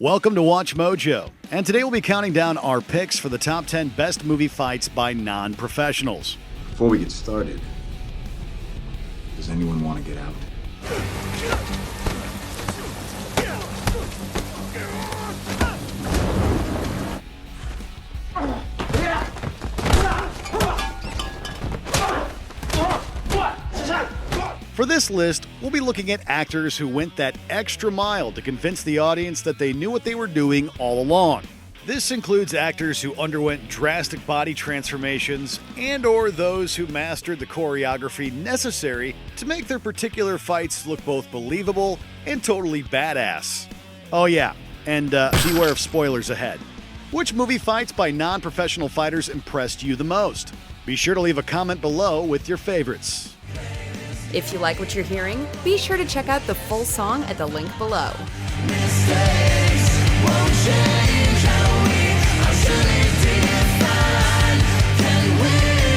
Welcome to Watch Mojo, and today we'll be counting down our picks for the top 10 best movie fights by non-professionals. Before we get started, does anyone want to get out? For this list, we'll be looking at actors who went that extra mile to convince the audience that they knew what they were doing all along. This includes actors who underwent drastic body transformations and/or those who mastered the choreography necessary to make their particular fights look both believable and totally badass. Oh yeah, and beware of spoilers ahead. Which movie fights by non-professional fighters impressed you the most? Be sure to leave a comment below with your favorites. If you like what you're hearing, be sure to check out the full song at the link below. Mistakes won't change how we actually define. Can we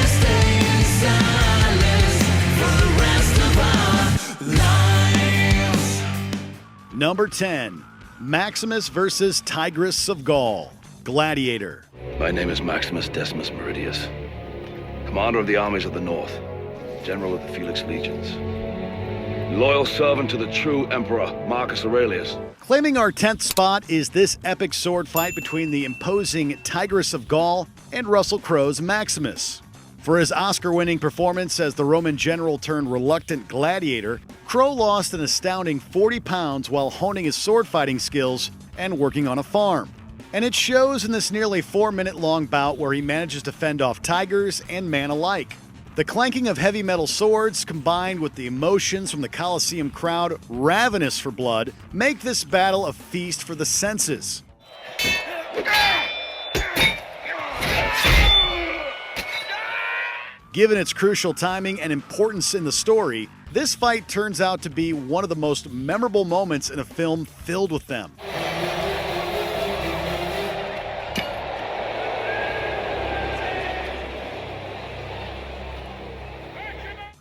stay in silence for the rest of our lives? Number 10. Maximus vs. Tigress of Gaul. Gladiator. My name is Maximus Decimus Meridius, commander of the armies of the North, general of the Felix Legions, loyal servant to the true emperor, Marcus Aurelius. Claiming our 10th spot is this epic sword fight between the imposing Tigress of Gaul and Russell Crowe's Maximus. For his Oscar-winning performance as the Roman general turned reluctant gladiator, Crowe lost an astounding 40 pounds while honing his sword fighting skills and working on a farm. And it shows in this nearly 4-minute-long bout where he manages to fend off tigers and man alike. The clanking of heavy metal swords, combined with the emotions from the Colosseum crowd ravenous for blood, make this battle a feast for the senses. Given its crucial timing and importance in the story, this fight turns out to be one of the most memorable moments in a film filled with them.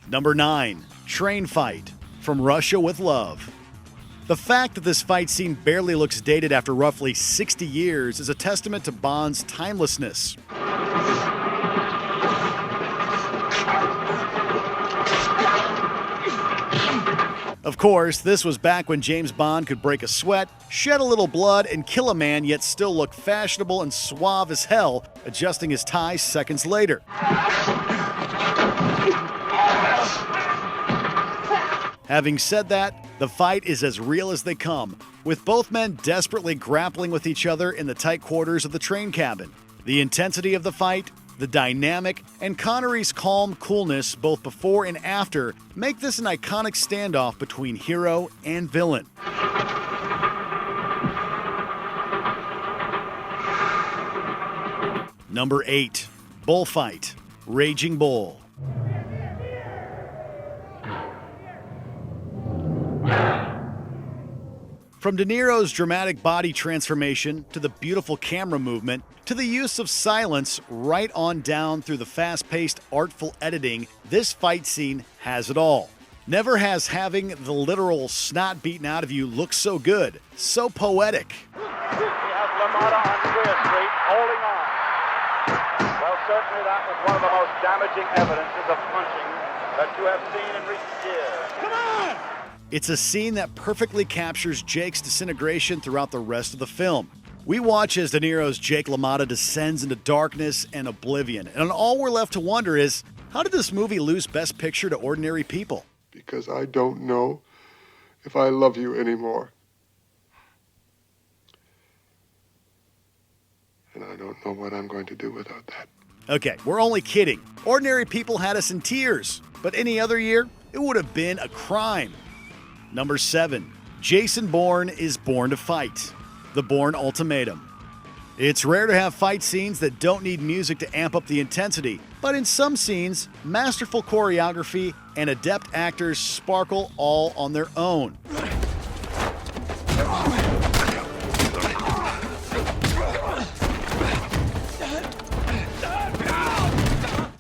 Number 9. Train Fight. From Russia with Love. The fact that this fight scene barely looks dated after roughly 60 years is a testament to Bond's timelessness. Of course, this was back when James Bond could break a sweat, shed a little blood, and kill a man yet still look fashionable and suave as hell, adjusting his tie seconds later. Having said that, the fight is as real as they come, with both men desperately grappling with each other in the tight quarters of the train cabin. The intensity of the fight, the dynamic, and Connery's calm coolness both before and after make this an iconic standoff between hero and villain. Number 8. Bullfight. Raging Bull. From De Niro's dramatic body transformation, to the beautiful camera movement, to the use of silence, right on down through the fast-paced, artful editing, this fight scene has it all. Never has having the literal snot beaten out of you look so good, so poetic. He has LaMotta on Greer Street, holding on. Well, certainly that was one of the most damaging evidences of punching that you have seen in recent years. Come on! It's a scene that perfectly captures Jake's disintegration throughout the rest of the film. We watch as De Niro's Jake LaMotta descends into darkness and oblivion, and all we're left to wonder is, how did this movie lose Best Picture to ordinary people? Because I don't know if I love you anymore. And I don't know what I'm going to do without that. Okay, we're only kidding. Ordinary people had us in tears, but any other year, it would have been a crime. Number 7. Jason Bourne is born to fight. The Bourne Ultimatum. It's rare to have fight scenes that don't need music to amp up the intensity, but in some scenes, masterful choreography and adept actors sparkle all on their own.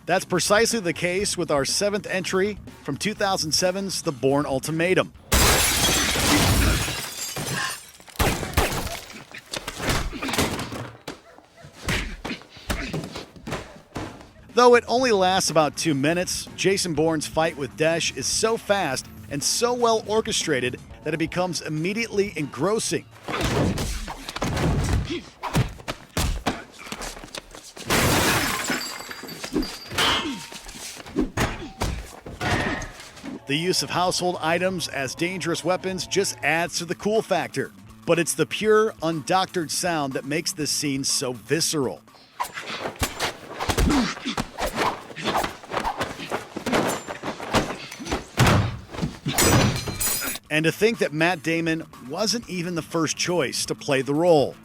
That's precisely the case with our 7th entry from 2007's The Bourne Ultimatum. Though it only lasts about 2 minutes, Jason Bourne's fight with Desh is so fast and so well orchestrated that it becomes immediately engrossing. The use of household items as dangerous weapons just adds to the cool factor. But it's the pure, undoctored sound that makes this scene so visceral. And to think that Matt Damon wasn't even the first choice to play the role.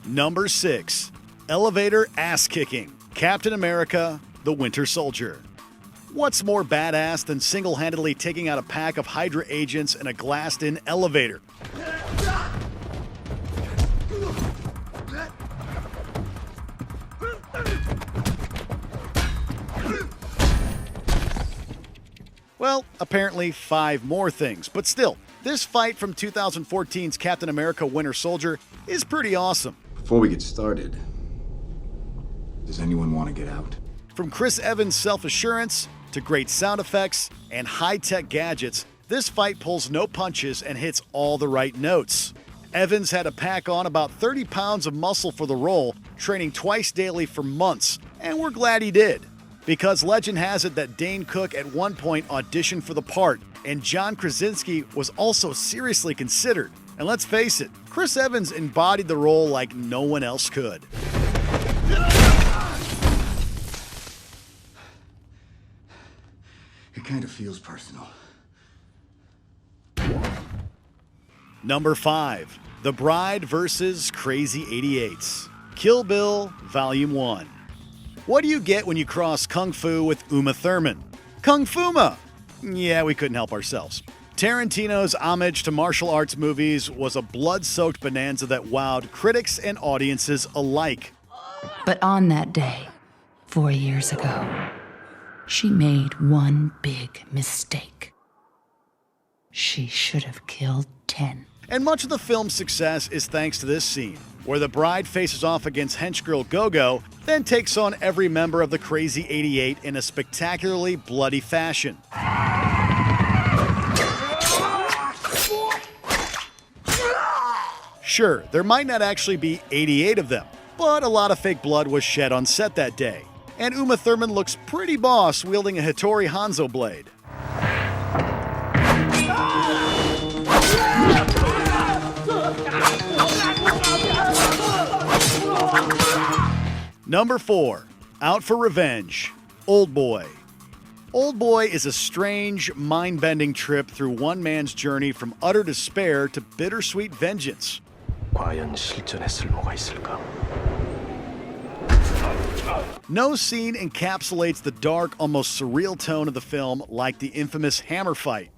Number 6, elevator ass-kicking, Captain America, the Winter Soldier. What's more badass than single-handedly taking out a pack of Hydra agents in a glassed-in elevator? Well, apparently 5 more things, but still, this fight from 2014's Captain America Winter Soldier is pretty awesome. Before we get started, does anyone want to get out? From Chris Evans' self-assurance to great sound effects and high-tech gadgets, this fight pulls no punches and hits all the right notes. Evans had to pack on about 30 pounds of muscle for the role, training twice daily for months, and we're glad he did. Because legend has it that Dane Cook at one point auditioned for the part, and John Krasinski was also seriously considered. And let's face it, Chris Evans embodied the role like no one else could. It kind of feels personal. Number 5, The Bride vs. Crazy 88s. Kill Bill, Volume 1. What do you get when you cross Kung Fu with Uma Thurman? Kung Fuma! Yeah, we couldn't help ourselves. Tarantino's homage to martial arts movies was a blood-soaked bonanza that wowed critics and audiences alike. But on that day, 4 years ago, she made one big mistake. She should have killed 10. And much of the film's success is thanks to this scene, where the bride faces off against hench girl Go-Go, then takes on every member of the Crazy 88 in a spectacularly bloody fashion. Sure, there might not actually be 88 of them, but a lot of fake blood was shed on set that day. And Uma Thurman looks pretty boss wielding a Hattori Hanzo blade. Number 4, Out for Revenge, Old Boy. Old Boy is a strange, mind-bending trip through one man's journey from utter despair to bittersweet vengeance. 과연 실전에 쓸모가 있을까? No scene encapsulates the dark, almost surreal tone of the film like the infamous hammer fight.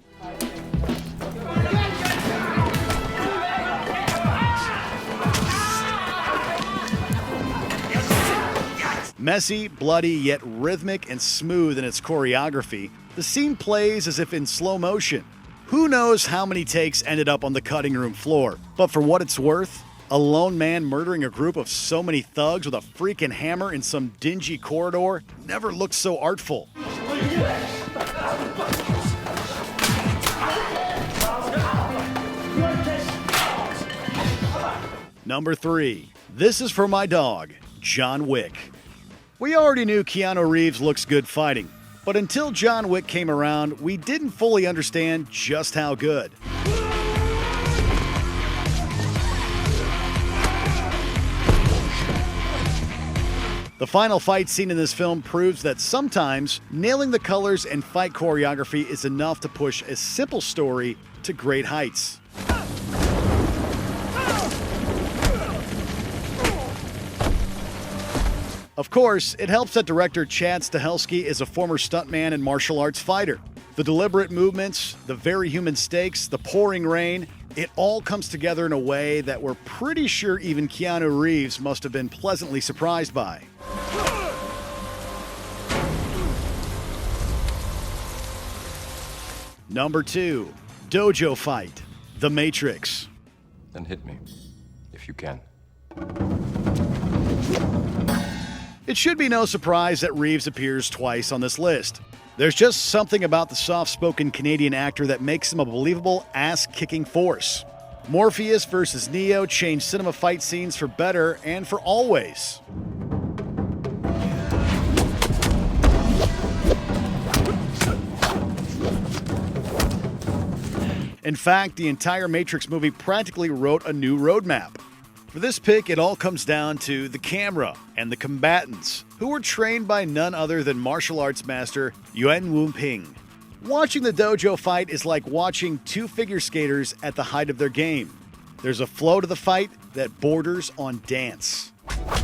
Messy, bloody, yet rhythmic and smooth in its choreography, the scene plays as if in slow motion. Who knows how many takes ended up on the cutting room floor, but for what it's worth, a lone man murdering a group of so many thugs with a freaking hammer in some dingy corridor never looked so artful. Number 3, This Is For My Dog, John Wick. We already knew Keanu Reeves looks good fighting, but until John Wick came around, we didn't fully understand just how good. The final fight scene in this film proves that sometimes nailing the colors and fight choreography is enough to push a simple story to great heights. Of course, it helps that director Chad Stahelski is a former stuntman and martial arts fighter. The deliberate movements, the very human stakes, the pouring rain, it all comes together in a way that we're pretty sure even Keanu Reeves must have been pleasantly surprised by. Number 2, Dojo Fight, The Matrix. Then hit me, if you can. It should be no surprise that Reeves appears twice on this list. There's just something about the soft-spoken Canadian actor that makes him a believable ass-kicking force. Morpheus vs. Neo changed cinema fight scenes for better and for always. In fact, the entire Matrix movie practically wrote a new roadmap. For this pick, it all comes down to the camera and the combatants, who were trained by none other than martial arts master Yuen Wu-ping. Watching the dojo fight is like watching two figure skaters at the height of their game. There's a flow to the fight that borders on dance. I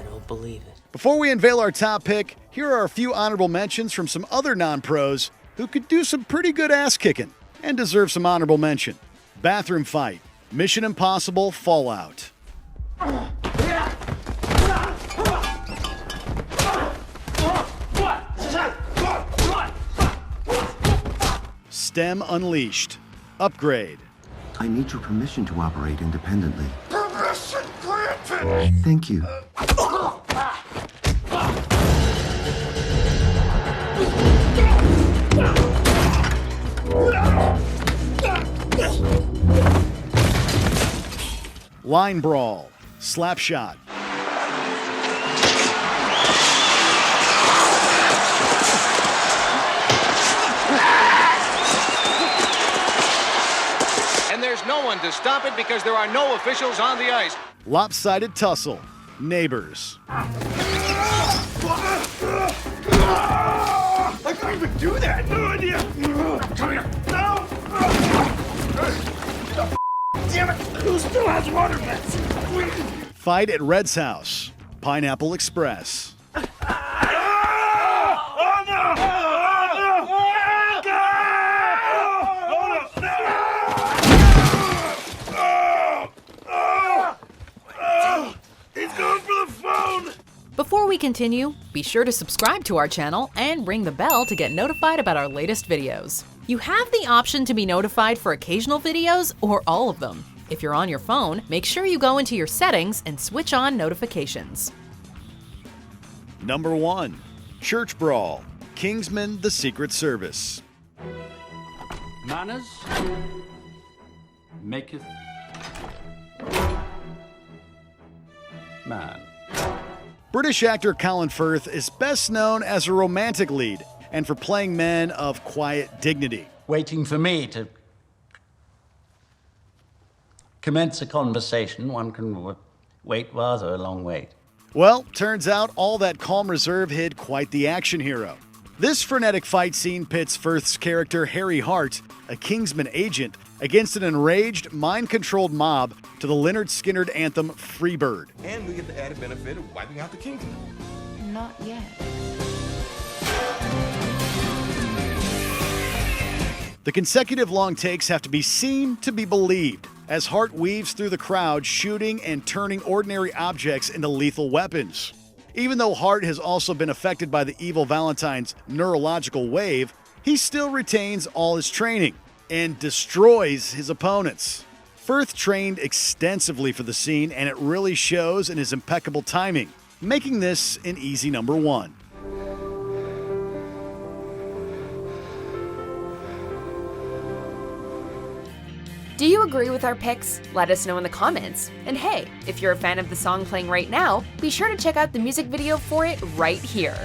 don't believe it. Before we unveil our top pick, here are a few honorable mentions from some other non-pros who could do some pretty good ass-kicking and deserve some honorable mention. Bathroom fight, Mission Impossible Fallout. STEM Unleashed, Upgrade. I need your permission to operate independently. Permission granted! Thank you. Line Brawl, Slapshot. And there's no one to stop it because there are no officials on the ice. Lopsided Tussle, Neighbors. I can't even do that! No idea! Come here! No! Damn it! Who still has water vents? Fight at Red's house, Pineapple Express. Oh no! He's going for the phone! Before we continue, be sure to subscribe to our channel and ring the bell to get notified about our latest videos. You have the option to be notified for occasional videos or all of them. If you're on your phone, make sure you go into your settings and switch on notifications. Number 1, Church Brawl, Kingsman: The Secret Service. Manners maketh man. British actor Colin Firth is best known as a romantic lead and for playing men of quiet dignity. Waiting for me to commence a conversation, one can wait rather a long wait. Well, turns out all that calm reserve hid quite the action hero. This frenetic fight scene pits Firth's character Harry Hart, a Kingsman agent, against an enraged, mind-controlled mob to the Lynyrd Skynyrd anthem Freebird. And we get the added benefit of wiping out the Kingsman. Not yet. The consecutive long takes have to be seen to be believed, as Hart weaves through the crowd, shooting and turning ordinary objects into lethal weapons. Even though Hart has also been affected by the evil Valentine's neurological wave, he still retains all his training and destroys his opponents. Firth trained extensively for the scene, and it really shows in his impeccable timing, making this an easy number 1. Do you agree with our picks? Let us know in the comments. And hey, if you're a fan of the song playing right now, be sure to check out the music video for it right here.